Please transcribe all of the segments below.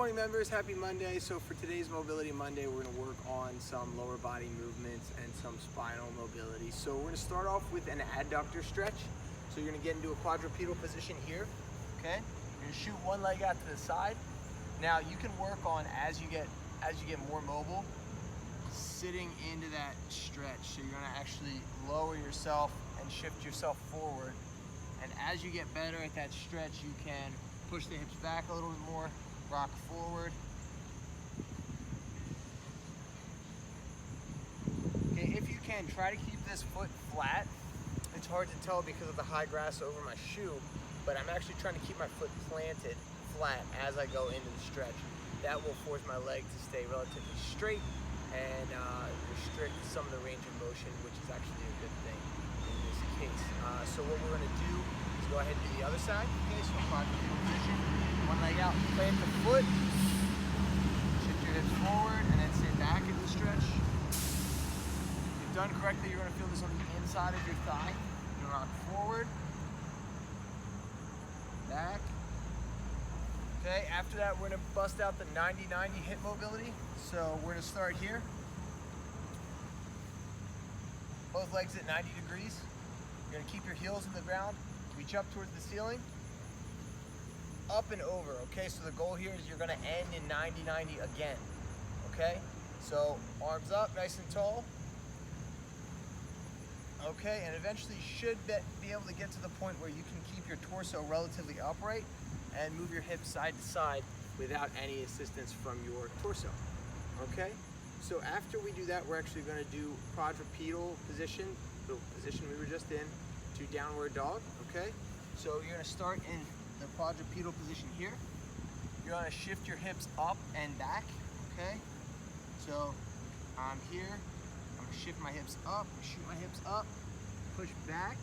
morning members, happy Monday. So for today's Mobility Monday, we're gonna work on some lower body movements and some spinal mobility. So we're gonna start off with an adductor stretch. So you're gonna get into a quadrupedal position here, okay? You're gonna shoot one leg out to the side. Now you can work on, as you get more mobile, sitting into that stretch. So you're gonna actually lower yourself and shift yourself forward. And as you get better at that stretch, you can push the hips back a little bit more, rock forward. Okay, if you can, try to keep this foot flat. It's hard to tell because of the high grass over my shoe, but I'm actually trying to keep my foot planted flat as I go into the stretch. That will force my leg to stay relatively straight and restrict some of the range of motion, which is actually a good thing in this case. So what we're gonna do is go ahead and do the other side. Okay, so quadrupedal position, one leg out, plant the foot, shift your hips forward, and then sit back in the stretch. If you've done correctly, you're gonna feel this on the inside of your thigh. You're gonna rock forward, back. Okay, after that, we're gonna bust out the 90-90 hip mobility. So we're gonna start here. Both legs at 90 degrees. You're gonna keep your heels in the ground, reach up towards the ceiling, up and over, okay? So the goal here is you're gonna end in 90-90 again, okay? So arms up, nice and tall. Okay, and eventually you should be able to get to the point where you can keep your torso relatively upright and move your hips side to side without any assistance from your torso, okay? So after we do that, we're actually gonna do quadrupedal position, the position we were just in, to downward dog, okay? So you're gonna start in the quadrupedal position here. You're gonna shift your hips up and back, okay? So I'm here, I'm gonna shift my hips up, shoot my hips up, push back,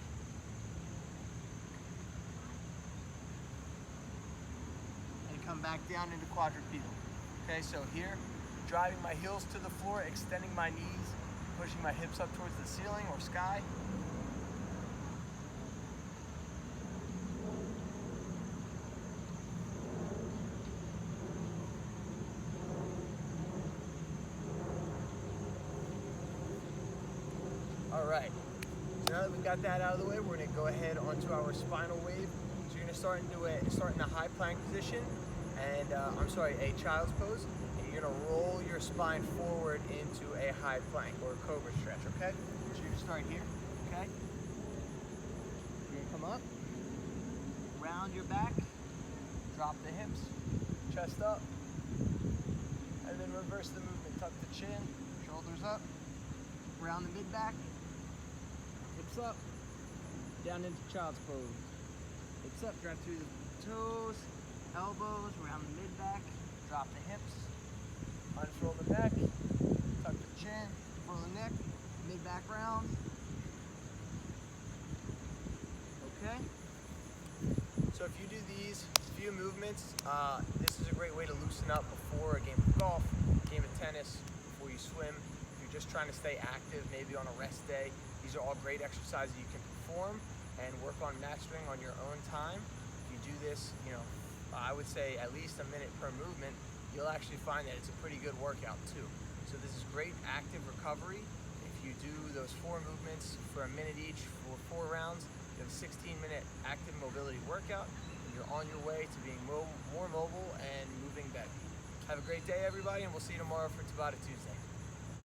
and come back down into quadrupedal. Okay, so here, driving my heels to the floor, extending my knees, pushing my hips up towards the ceiling or sky. All right, so now that we've got that out of the way, we're gonna go ahead onto our spinal wave. So you're gonna start in a high plank position, and a child's pose, and you're gonna roll your spine forward into a high plank or a cobra stretch, okay? So you're gonna start here, okay? You're gonna come up, round your back, drop the hips, chest up, and then reverse the movement. Tuck the chin, shoulders up, round the mid-back, hips up, down into child's pose. Hips up, drive through the toes, elbows, round the mid-back, drop the hips, unfurl the neck, tuck the chin, furl the neck, mid-back round. Okay? So if you do these few movements, this is a great way to loosen up before a game of golf, game of tennis, before you swim. If you're just trying to stay active, maybe on a rest day, these are all great exercises you can perform and work on mastering on your own time. If you do this, I would say at least a minute per movement, you'll actually find that it's a pretty good workout too. So this is great active recovery. If you do those 4 movements for a minute each for 4 rounds, you have a 16-minute active mobility workout, and you're on your way to being more mobile and moving better. Have a great day, everybody, and we'll see you tomorrow for Tabata Tuesday.